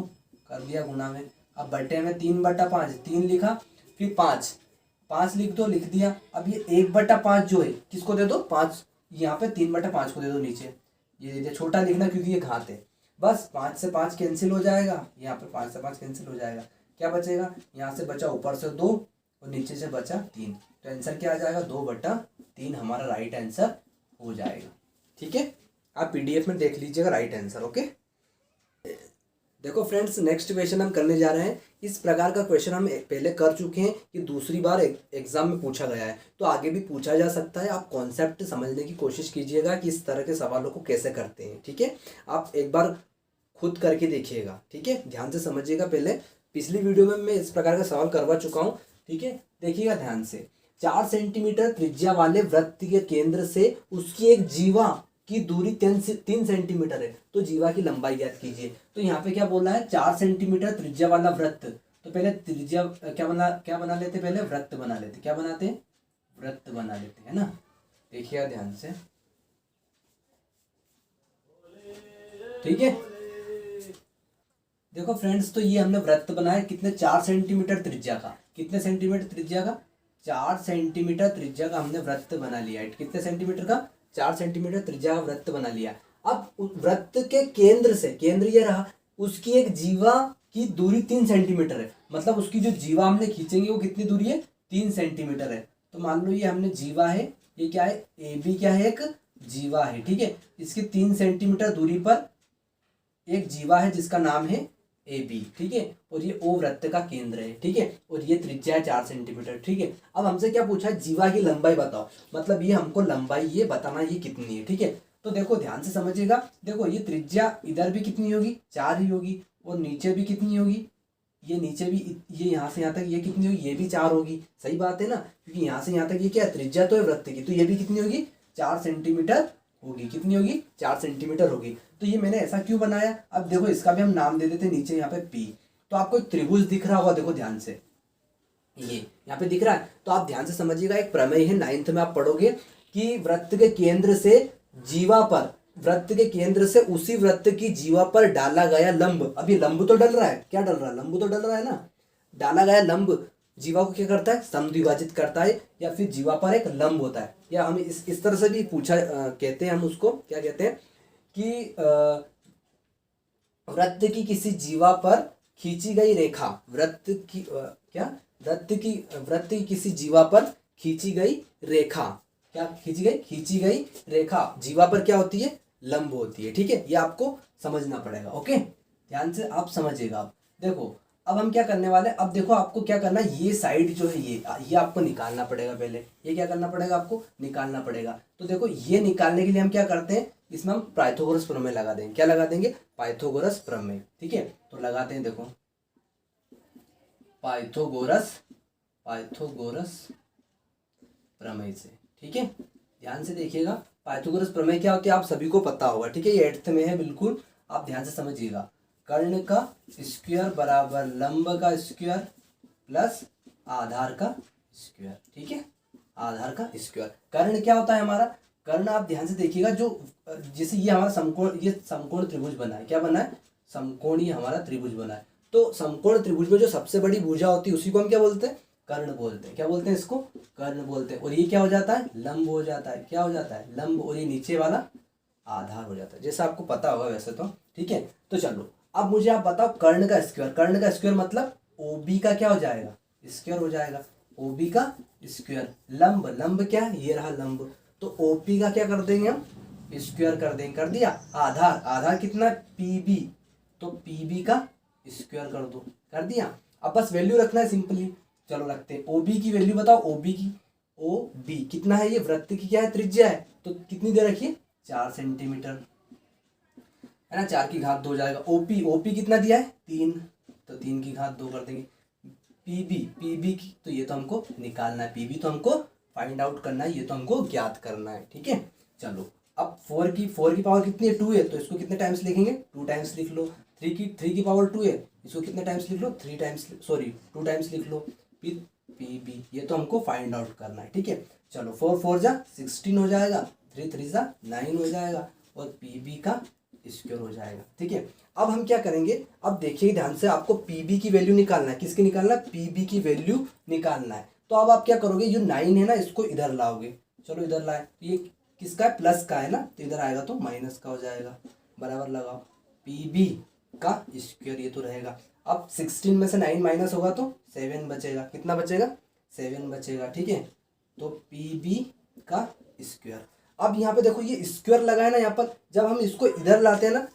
कर दिया गुणा में। अब बटे में 3/5, 3 लिखा, फिर 5 लिख दो, लिख दिया। अब ये 1/5 जो है किसको दे दो, 5, यहाँ पे 3/5 को दे दो नीचे, ये दे दिया। छोटा लिखना क्योंकि ये घात है, बस 5 से 5 कैंसिल हो जाएगा, यहाँ पे 5 से 5 कैंसिल हो जाएगा। क्या बचेगा, यहाँ से बचा ऊपर से 2 और नीचे से बचा 3, तो आंसर क्या आ जाएगा, 2/3 हमारा राइट आंसर हो जाएगा। ठीक है, आप पीडीएफ में देख लीजिएगा राइट आंसर। ओके, देखो फ्रेंड्स, नेक्स्ट क्वेश्चन हम करने जा रहे हैं। इस प्रकार का क्वेश्चन हम पहले कर चुके हैं, कि दूसरी बार एग्जाम में पूछा गया है, तो आगे भी पूछा जा सकता है। आप कॉन्सेप्ट समझने की कोशिश कीजिएगा कि इस तरह के सवालों को कैसे करते हैं। ठीक है, आप एक बार खुद करके देखिएगा। ठीक है, ध्यान से समझिएगा। पहले पिछली वीडियो में मैं इस प्रकार का सवाल करवा चुका हूँ। ठीक है, देखिएगा ध्यान से। 4 सेंटीमीटर त्रिज्या वाले वृत्त के केंद्र से उसकी एक जीवा की दूरी 3 सेंटीमीटर है, तो जीवा की लंबाई ज्ञात कीजिए। तो यहाँ पे क्या बोला है, 4 सेंटीमीटर त्रिज्या वाला वृत्त। तो पहले त्रिज्या क्या बना लेते, पहले वृत्त बना लेते। क्या बनाते हैं, वृत्त बना लेते है ना। देखिएगा ध्यान से। ठीक है, देखो फ्रेंड्स, तो ये हमने वृत्त बनाया कितने, 4 सेंटीमीटर त्रिज्या का। कितने सेंटीमीटर त्रिज्या का, 4 सेंटीमीटर त्रिज्या का हमने वृत्त बना लिया है। कितने सेंटीमीटर का, 4 सेंटीमीटर त्रिज्या का वृत्त बना लिया। अब वृत्त के केंद्र से, केंद्र ये रहा, उसकी एक जीवा की दूरी 3 सेंटीमीटर है। मतलब उसकी जो जीवा हमने खींचेंगे वो कितनी दूरी है, 3 सेंटीमीटर है। तो मान लो ये हमने जीवा है, ये क्या है, ए बी क्या है, एक जीवा है। ठीक है, इसकी 3 सेंटीमीटर दूरी पर एक जीवा है जिसका नाम है ए बी। ठीक है, और ये ओ वृत्त का केंद्र है। ठीक है, और ये त्रिज्या है 4 सेंटीमीटर। ठीक है, अब हमसे क्या पूछा है, जीवा की लंबाई बताओ। मतलब ये हमको लंबाई ये बताना ये कितनी है। ठीक है, तो देखो ध्यान से समझिएगा। देखो ये त्रिज्या इधर भी कितनी होगी, 4 ही होगी, और नीचे भी कितनी होगी, ये नीचे भी, ये यहाँ से यहाँ तक ये कितनी होगी, ये भी 4 होगी। सही बात है ना, क्योंकि यहाँ से यहाँ तक ये क्या है, त्रिज्या तो है वृत्त की, तो ये भी कितनी होगी, 4 सेंटीमीटर होगी। कितनी होगी, 4 सेंटीमीटर होगी। तो ये मैंने ऐसा क्यों बनाया, अब देखो इसका भी हम नाम दे देते नीचे यहाँ पे पी। तो आपको एक त्रिभुज दिख रहा होगा, देखो ध्यान से, ये यहाँ पे दिख रहा है। तो आप ध्यान से समझिएगा, एक प्रमेय है, 9th में आप पढ़ोगे कि वृत्त के केंद्र से जीवा पर, वृत्त के केंद्र से उसी वृत्त की जीवा पर डाला गया लंब। अब ये लंब तो डल रहा है, क्या डल रहा है, लंब तो डल रहा है ना। डाला गया लंब जीवा को क्या करता है, समद्विभाजित करता है, या फिर जीवा पर एक लंब होता है। या हम इस तरह से भी पूछा कहते हैं, हम उसको क्या कहते हैं कि वृत्त की किसी जीवा पर खींची गई रेखा, वृत्त की किसी जीवा पर खींची गई रेखा, क्या खींची गई रेखा जीवा पर क्या होती है, लंब होती है। ठीक है, ये आपको समझना पड़ेगा। ओके, ध्यान से आप समझिएगा। आप देखो, अब हम क्या करने वाले हैं, अब देखो आपको क्या करना है, ये साइड जो है ये आपको निकालना पड़ेगा। पहले ये क्या करना पड़ेगा, आपको निकालना पड़ेगा। तो देखो ये निकालने के लिए हम क्या करते हैं, इसमें हम पाइथागोरस प्रमेय लगा देंगे। क्या लगा देंगे, पाइथागोरस प्रमेय। ठीक है, तो लगाते हैं, देखो पाइथागोरस प्रमेय से। ठीक है, ध्यान से देखिएगा, पाइथागोरस प्रमेय क्या होती है आप सभी को पता होगा। ठीक है, ये 8th में है, बिल्कुल आप ध्यान से समझिएगा। कर्ण का स्क्वायर बराबर लंब का स्क्वायर प्लस आधार का स्क्वायर। ठीक है, आधार का स्क्वायर। कर्ण क्या होता है हमारा, कर्ण आप ध्यान से देखिएगा, जो जैसे ये हमारा समकोण, ये समकोण त्रिभुज बना है। क्या बना है, समकोणीय हमारा त्रिभुज बना है। तो समकोण त्रिभुज में जो सबसे बड़ी भुजा होती है उसी को हम क्या बोलते हैं, कर्ण बोलते हैं। क्या बोलते हैं, इसको कर्ण बोलते हैं। और ये क्या हो जाता है, लंब हो जाता है। क्या हो जाता है, लंब, और ये नीचे वाला आधार हो जाता है, जैसा आपको पता होगा वैसे तो। ठीक है, तो चलो अब मुझे आप बताओ कर्ण का स्क्वायर। कर्ण का स्क्वायर मतलब ओबी का क्या हो जाएगा, स्क्वायर हो जाएगा, ओबी का स्क्वायर। लंब, लंब क्या है, ये रहा लंब, तो ओपी का क्या कर देंगे हम, स्क्वायर कर देंगे। कर दिया। आधार, आधार कितना, पीबी, तो पीबी का स्क्वायर कर दो। कर दिया। अब बस वैल्यू रखना है सिंपली। चलो रखते हैं, ओबी की वैल्यू बताओ, ओबी की, ओ बी कितना है, ये वृत्त की क्या है, त्रिज्या है, तो कितनी दे रखिए, 4 सेंटीमीटर है ना, 4 की घात 2 हो जाएगा। ओपी, ओपी कितना दिया है, 3, तो 3 की घात 2 कर देंगे। पीबी, पीबी की, तो ये तो हमको निकालना है, पीबी तो हमको फाइंड आउट करना है, ये तो हमको ज्ञात करना है। ठीक है, चलो अब फोर की पावर कितनी है, 2 है, तो इसको कितने टाइम्स लिखेंगे, 2 टाइम्स लिख लो। थ्री की पावर 2 है, इसको कितने टाइम्स लिख लो, 3 टाइम्स, सॉरी 2 टाइम्स लिख लो। फिर पी बी, ये तो हमको फाइंड आउट करना है, ठीक है। चलो 4 4 जा 16 हो जाएगा, 3 3 जा 9 हो जाएगा, और पी बी का स्क्वायर हो जाएगा, ठीक है। अब हम क्या करेंगे, अब देखिए ध्यान से, आपको पी बी की वैल्यू निकालना है, किसकी निकालना है, पी बी की वैल्यू निकालना है। तो अब आप क्या करोगे, जो 9 है ना, इसको इधर लाओगे, चलो इधर लाए, ये किसका है, प्लस का है ना, तो इधर आएगा तो माइनस का हो जाएगा, बराबर लगाओ, पी बी का स्क्वायर, ये तो रहेगा। अब 16 में से 9 माइनस होगा तो 7 बचेगा, कितना बचेगा, 7 बचेगा, ठीक है। तो पी बी का स्क्वायर। अब यहाँ पे देखो ये स्क्वायर लगा है ना, यहाँ पर जब हम इसको इधर लाते हैं ना,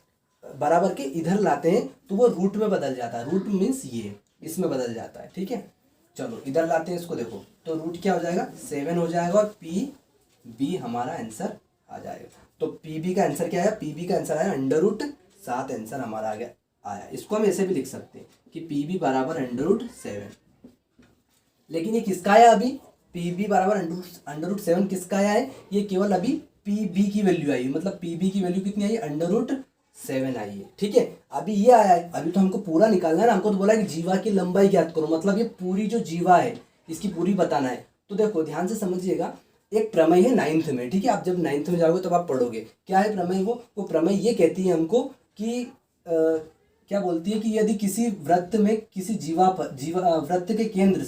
बराबर के इधर लाते हैं, तो वो रूट में बदल जाता है, रूट मीन्स ये इसमें बदल जाता है, ठीक है। चलो इधर लाते हैं इसको, देखो तो रूट क्या हो जाएगा, 7 हो जाएगा, और पी बी हमारा आंसर आ जाएगा। तो पी बी का आंसर क्या है, पी बी का आंसर आया √7, आंसर हमारा आ गया आया। इसको हम ऐसे भी लिख सकते हैं कि पी बी बराबर √7, लेकिन ये किसका आया अभी, पी बी बराबर √7 किसका आया है, ये केवल अभी पी बी की वैल्यू आई है, मतलब पी बी की वैल्यू कितनी आई है, √7 आई है, ठीक है। अभी ये आया है, अभी तो हमको पूरा निकालना है ना, हमको तो बोला है कि जीवा की लंबाई ज्ञात करो, मतलब ये पूरी जो जीवा है इसकी पूरी बताना है। तो देखो ध्यान से समझिएगा, एक प्रमेय है 9th में, ठीक है, आप जब 9th में जाओगे तब आप पढ़ोगे, क्या है प्रमेय, वो प्रमेय ये कहती है हमको कि क्या बोलती है कि यदि किसी वृत्त में किसी वृत्त के केंद्र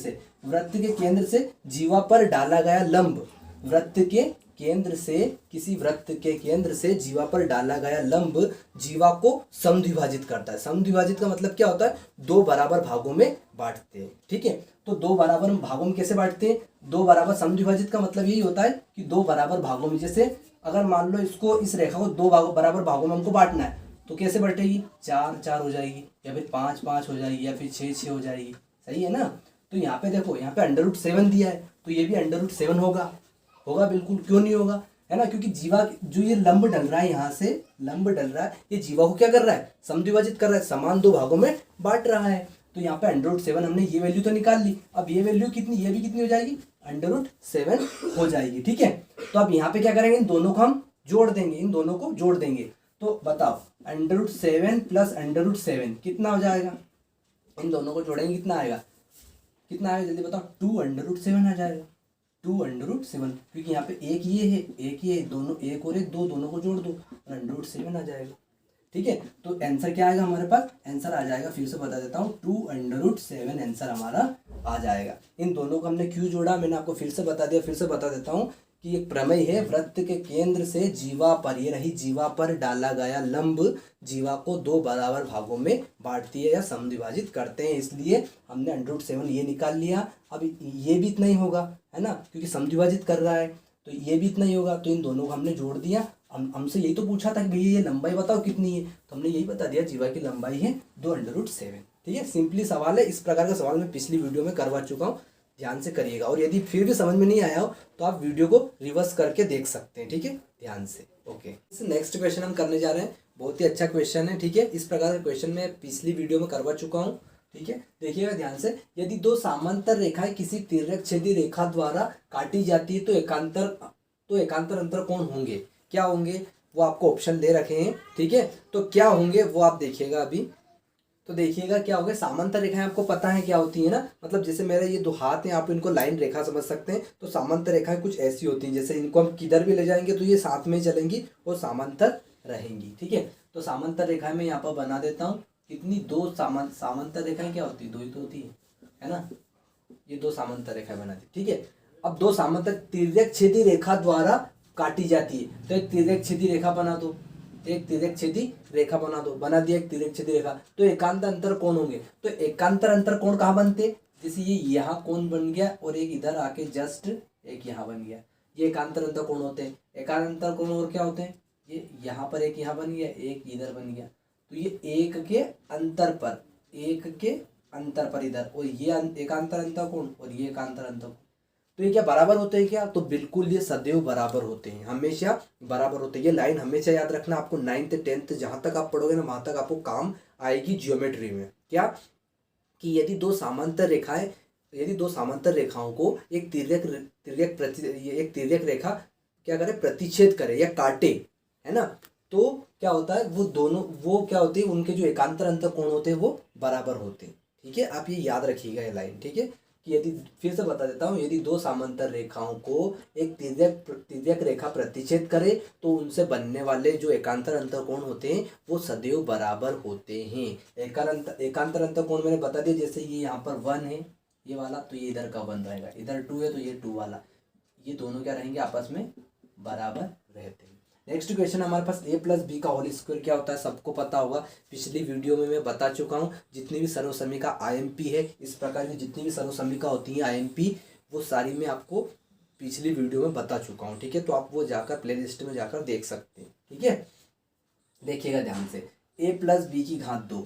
से जीवा पर डाला गया लंब, वृत्त के केंद्र से किसी वृत्त के केंद्र से जीवा पर डाला गया लंब जीवा को समद्विभाजित करता है। समद्विभाजित का मतलब क्या होता है, 2 बराबर भागों में बांटते हैं, ठीक है। तो 2 बराबर भागों में कैसे बांटते हैं, 2 बराबर, समद्विभाजित का मतलब यही होता है कि 2 बराबर भागों में, जैसे अगर मान लो इसको, इस रेखा को 2 बराबर भागों में हमको बांटना है, तो कैसे बटेगी, 4 4 हो जाएगी, या फिर 5 5 हो जाएगी, या फिर 6 6 हो जाएगी, सही है ना। तो यहाँ पे देखो, यहाँ पे √7 दिया है, तो ये भी √7 होगा बिल्कुल, क्यों नहीं होगा, है ना, क्योंकि जीवा जो ये लंब डल रहा है, यहाँ से लंब डल रहा है, ये जीवा को क्या कर रहा है, समद्विभाजित कर रहा है, समान 2 भागों में बांट रहा है। तो यहाँ पे √7 हमने ये वैल्यू तो निकाल ली, अब ये वैल्यू कितनी, ये भी कितनी हो जाएगी, √7 हो जाएगी, ठीक है। तो अब यहाँ पे क्या करेंगे, इन दोनों को हम जोड़ देंगे, इन दोनों को जोड़ देंगे, तो बताओ √7 प्लस √7 कितना हो जाएगा, इन दोनों को जोड़ेंगे कितना आएगा, जल्दी बताओ, 2√7 आ जाएगा, 2√7, क्योंकि यहाँ पे एक ये है, दोनों एक और एक, 2 दोनों को जोड़ दो, √7 आ जाएगा, ठीक है। तो आंसर क्या आएगा हमारे पास, आंसर आ जाएगा, फिर से बता देता हूँ, 2√7 आंसर हमारा आ जाएगा। इन दोनों को हमने क्यों जोड़ा, मैंने आपको फिर से बता दिया, फिर से बता देता हूँ कि एक प्रमेय है, वृत्त के केंद्र से जीवा पर, ये रही जीवा पर डाला गया लंब जीवा को 2 बराबर भागों में बांटती है या समद्विभाजित करते हैं, इसलिए हमने √7 ये निकाल लिया। अब ये भी इतना ही होगा, है ना, क्योंकि समद्विभाजित कर रहा है, तो ये भी इतना ही होगा, तो इन दोनों को हमने जोड़ दिया। हमसे यही तो पूछा था कि भैया ये लंबाई बताओ कितनी है, तो हमने यही बता दिया, जीवा की लंबाई है 2√7, ठीक है। सिंपली सवाल है, इस प्रकार का सवाल मैं पिछली वीडियो में करवा चुका हूँ, ध्यान से करिएगा, और यदि फिर भी समझ में नहीं आया हो तो आप वीडियो को रिवर्स करके देख सकते हैं, ठीक है, ध्यान से। ओके, नेक्स्ट क्वेश्चन हम करने जा रहे हैं, बहुत ही अच्छा क्वेश्चन है, ठीक है। इस प्रकार का क्वेश्चन मैं पिछली वीडियो में करवा चुका हूँ, ठीक है। देखिएगा ध्यान से, यदि 2 समांतर रेखाएं किसी तिर्यकछेदी रेखा द्वारा काटी जाती है, तो एकांतर अंतर कौन होंगे, क्या होंगे, वो आपको ऑप्शन दे रखे हैं, ठीक है। तो क्या होंगे वो आप देखिएगा अभी, तो देखिएगा क्या होगा, समांतर रेखाएं आपको पता है क्या होती है ना, मतलब जैसे मेरे ये 2 हाथ हैं, आप इनको लाइन रेखा समझ सकते हैं, तो समांतर रेखाएं कुछ ऐसी होती हैं, जैसे इनको हम किधर भी ले जाएंगे तो ये साथ में चलेंगी और समांतर रहेंगी, ठीक है। तो समांतर रेखाएं मैं यहाँ पर बना देता हूँ, कितनी, 2 समांतर रेखाएं क्या होती है, 2 ही तो होती है ना, ये 2 समांतर रेखाएं बना दी, ठीक है। अब 2 समांतर तिर्यकछेदी रेखा द्वारा काटी जाती है, तो एक तिर्यकछेदी रेखा बना दो, एक तिर्यकछेदी रेखा बना दिया एक तिर्यकछेदी रेखा, तो एकांत अंतर कोण होंगे, तो एकांतर अंतर कोण कहाँ बनते, जैसे ये यहाँ कोण बन गया और एक इधर आके जस्ट एक यहाँ बन गया, ये एकांतर अंतर कोण होते हैं। एकांतर कोण और क्या होते हैं, ये यहाँ पर एक यहाँ बन गया, एक इधर बन गया, तो ये एक के अंतर पर इधर, और ये एकांतर अंतर कोण और ये एकांतर अंतर कोण, तो ये क्या बराबर होते हैं क्या, तो बिल्कुल ये सदैव बराबर होते हैं, हमेशा बराबर होते हैं। ये लाइन हमेशा याद रखना, आपको 9th 10th जहाँ तक आप पढ़ोगे ना, वहाँ तक आपको काम आएगी ज्योमेट्री में, क्या कि यदि 2 समांतर रेखाओं को एक तिर्यक रेखा क्या करे, प्रतिच्छेद करे या काटे, है ना, तो क्या होता है वो दोनों, वो क्या होती है, उनके जो एकांतर अंतर कोण होते हैं वो बराबर होते हैं। ठीक है, आप ये याद रखिएगा ये लाइन। ठीक है, कि यदि, फिर से बता देता हूँ, यदि दो समांतर रेखाओं को एक तिर्यक रेखा प्रतिच्छेद करे तो उनसे बनने वाले जो एकांतर अंतर कोण होते हैं वो सदैव बराबर होते हैं। एकांतर अंतर कोण मैंने बता दिया, जैसे ये यहाँ पर 1 है ये वाला, तो ये इधर का 1 रहेगा, इधर 2 है तो ये 2 वाला, ये दोनों क्या रहेंगे, आपस में बराबर रहते हैं। नेक्स्ट क्वेश्चन हमारे पास a प्लस बी का होल स्क्वायर क्या होता है, सबको पता होगा, पिछली वीडियो में मैं बता चुका हूँ। जितनी भी सर्वसमीका आईएमपी है, इस प्रकार की जितनी भी सर्वसमीका होती हैं आईएमपी, वो सारी मैं आपको पिछली वीडियो में बता चुका हूँ। ठीक है, तो आप वो जाकर प्ले लिस्ट में जाकर देख सकते हैं। ठीक है, देखिएगा ध्यान से, a प्लस बी की घात 2,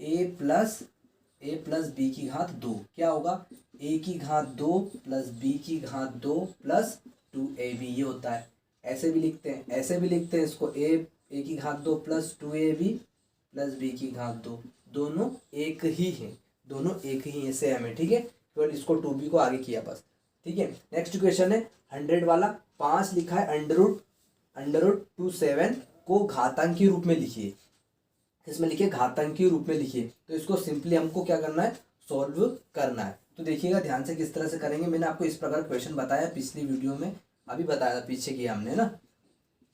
ए प्लस बी की घात 2 क्या होगा, a की घात 2 प्लस बी की घात 2 प्लस 2ab, ये होता है। ऐसे भी लिखते हैं, ऐसे भी लिखते हैं इसको, ए की घात 2 प्लस 2ab प्लस बी की घात 2, दोनों एक ही हैं, दोनों एक ही हैं, सेम है। ठीक है, केवल इसको 2b को आगे किया बस। ठीक है, नेक्स्ट क्वेश्चन है 100 वाला, 5 लिखा है, अंडर रूट 27 को घातांकी रूप में लिखिए। इसमें लिखिए घातांकी रूप में लिखिए, तो इसको सिंपली हमको क्या करना है, सॉल्व करना है। तो देखिएगा ध्यान से किस तरह से करेंगे। मैंने आपको इस प्रकार क्वेश्चन बताया पिछली वीडियो में, अभी बताया था, पीछे किया हमने ना,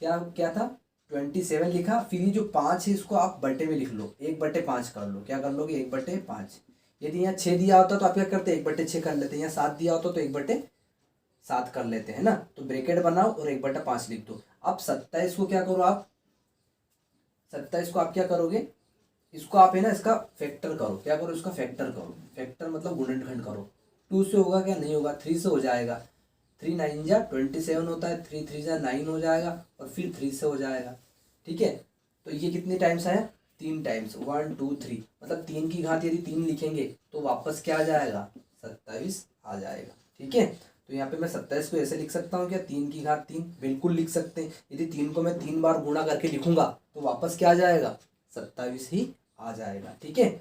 क्या क्या था, 27 लिखा, फिर ये जो 5 है इसको आप बटे में लिख लो, 1/5 कर लो। क्या कर लोगे, 1/5। यदि यहाँ 6 दिया होता तो आप क्या करते, 1/6 कर लेते हैं। यहाँ 7 दिया होता तो 1/7 कर लेते हैं ना, तो ब्रैकेट बनाओ और 1/5 लिख दो। अब 27 को क्या करो आप, 27 को आप क्या करोगे, इसको आप है ना, इसका फैक्टर करो। क्या करो, इसका फैक्टर करो, फैक्टर मतलब गुणनखंड करो। 2 से होगा क्या, नहीं होगा, 3 से हो जाएगा, 3 9 जा 27 होता है, 3 3 जा 9 हो जाएगा, और फिर 3 से हो जाएगा। ठीक है, तो ये कितने टाइम्स आया, 3 टाइम्स, 1 2 3, मतलब 3 की घात यदि 3 लिखेंगे तो वापस क्या आ जाएगा, 27 आ जाएगा। ठीक है, तो यहाँ पे मैं 27 को ऐसे लिख सकता हूँ क्या, 3 की घात 3, बिल्कुल लिख सकते हैं। यदि 3 को मैं 3 बार गुणा करके लिखूंगा तो वापस क्या आ जाएगा, 27 ही आ जाएगा। ठीक है,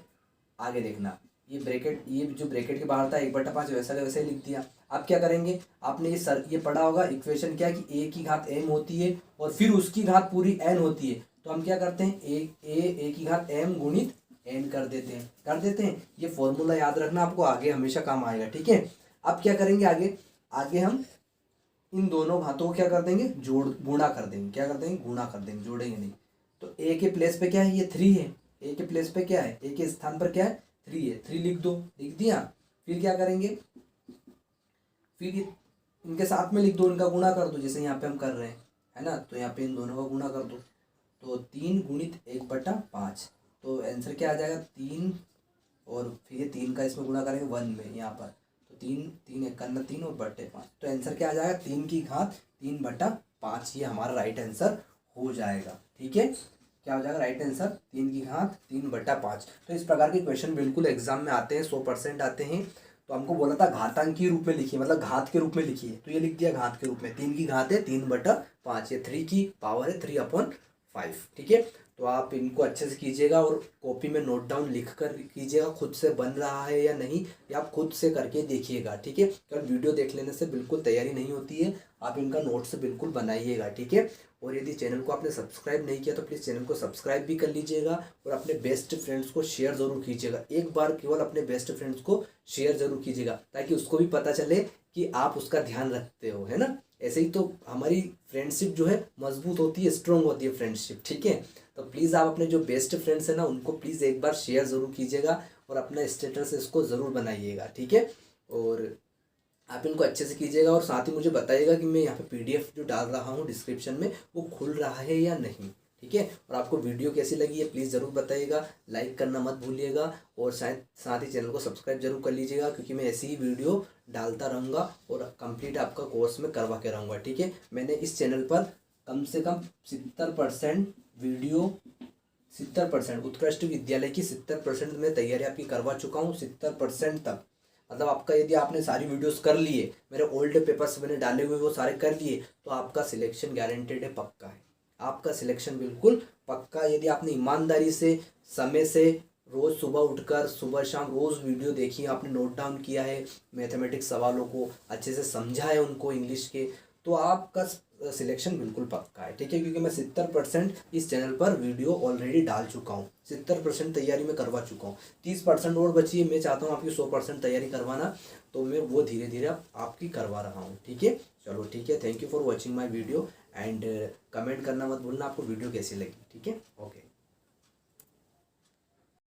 आगे देखना, ये ब्रैकेट, ये जो ब्रैकेट के बाहर था 1/5 वैसा का वैसे ही लिख दिया। अब क्या करेंगे, आपने ये पढ़ा होगा इक्वेशन क्या है कि a की घात m होती है और फिर उसकी घात पूरी n होती है, तो हम क्या करते हैं, a की घात m गुणित n कर देते हैं। ये फॉर्मूला याद रखना, आपको आगे हमेशा काम आएगा। ठीक है, अब क्या करेंगे, आगे हम इन दोनों घातों को क्या कर देंगे, गुणा कर देंगे। क्या कर देंगे, गुणा कर देंगे, जोड़ेंगे नहीं। तो a के प्लेस पे क्या है, ये 3 है, a के प्लेस पे क्या है, a के स्थान पर क्या है, 3 है, 3 लिख दो, लिख दिया। फिर क्या करेंगे, फिर इनके साथ में लिख दो, इनका गुणा कर दो, जैसे यहाँ पे हम कर रहे हैं, है ना, तो यहाँ पे इन दोनों का गुणा कर दो, तो 3 गुणित 1/5, तो आंसर क्या आ जाएगा, 3, और फिर ये 3 का इसमें गुणा करेंगे 1 में यहाँ पर, तो 3 1 करना 3 और बटे 5, तो आंसर क्या आ जाएगा, 3 की घात 3/5, ये हमारा राइट आंसर हो जाएगा। ठीक है, क्या हो जाएगा, राइट आंसर 3 की घात 3/5। तो इस प्रकार के क्वेश्चन बिल्कुल एग्जाम में आते हैं, 100% आते हैं। तो हमको बोला था घातांकी रूप में लिखिए, मतलब घात के रूप में लिखिए, तो ये लिख दिया घात के रूप में, 3 की घात है 3/5, ये 3 की पावर है 3/5। ठीक है, तो आप इनको अच्छे से कीजिएगा और कॉपी में नोट डाउन लिख कर कीजिएगा, खुद से बन रहा है या नहीं ये आप खुद से करके देखिएगा। ठीक है, केवल वीडियो देख लेने से बिल्कुल तैयारी नहीं होती है, आप इनका नोट्स बिल्कुल बनाइएगा। ठीक है, और यदि चैनल को आपने सब्सक्राइब नहीं किया तो प्लीज़ चैनल को सब्सक्राइब भी कर लीजिएगा और अपने बेस्ट फ्रेंड्स को शेयर ज़रूर कीजिएगा। एक बार केवल अपने बेस्ट फ्रेंड्स को शेयर ज़रूर कीजिएगा, ताकि उसको भी पता चले कि आप उसका ध्यान रखते हो, है ना। ऐसे ही तो हमारी फ्रेंडशिप जो है मजबूत होती है, स्ट्रॉन्ग होती है फ्रेंडशिप। ठीक है, तो प्लीज़ आप अपने जो बेस्ट फ्रेंड्स हैं ना उनको प्लीज़ एक बार शेयर ज़रूर कीजिएगा और अपना स्टेटस इसको ज़रूर बनाइएगा। ठीक है, और आप इनको अच्छे से कीजिएगा और साथ ही मुझे बताइएगा कि मैं यहाँ पे पीडीएफ जो डाल रहा हूँ डिस्क्रिप्शन में वो खुल रहा है या नहीं। ठीक है, और आपको वीडियो कैसी लगी है प्लीज़ ज़रूर बताइएगा, लाइक करना मत भूलिएगा और शायद साथ ही चैनल को सब्सक्राइब जरूर कर लीजिएगा, क्योंकि मैं ऐसी ही वीडियो डालता रहूँगा और कंप्लीट आपका कोर्स में करवा के रहूँगा। ठीक है, मैंने इस चैनल पर कम से कम 70% वीडियो 70% उत्कृष्ट विद्यालय की 70% में तैयारी आपकी करवा चुका हूँ, 70% तक। मतलब आपका यदि आपने सारी वीडियोस कर लिए, मेरे ओल्ड पेपर्स मैंने डाले हुए वो सारे कर लिए, तो आपका सिलेक्शन गारंटेड है, पक्का है, आपका सिलेक्शन बिल्कुल पक्का। यदि आपने ईमानदारी से समय से रोज़ सुबह उठकर सुबह शाम रोज़ वीडियो देखी, आपने नोट डाउन किया है, मैथमेटिक्स सवालों को अच्छे से समझा है उनको इंग्लिश के, तो आपका सिलेक्शन बिल्कुल पक्का है, ठीक है, क्योंकि मैं 70% इस चैनल पर वीडियो ऑलरेडी डाल चुका हूँ, 70% तैयारी मैं करवा चुका हूँ, 30% और बची है। मैं चाहता हूँ आपकी 100% तैयारी करवाना, तो मैं वो धीरे धीरे आपकी करवा रहा हूँ, ठीक है। चलो ठीक है, thank you for watching my video and comment करना मत भूलना आपको वीडियो कैसी लगी, ठीक है, ओके।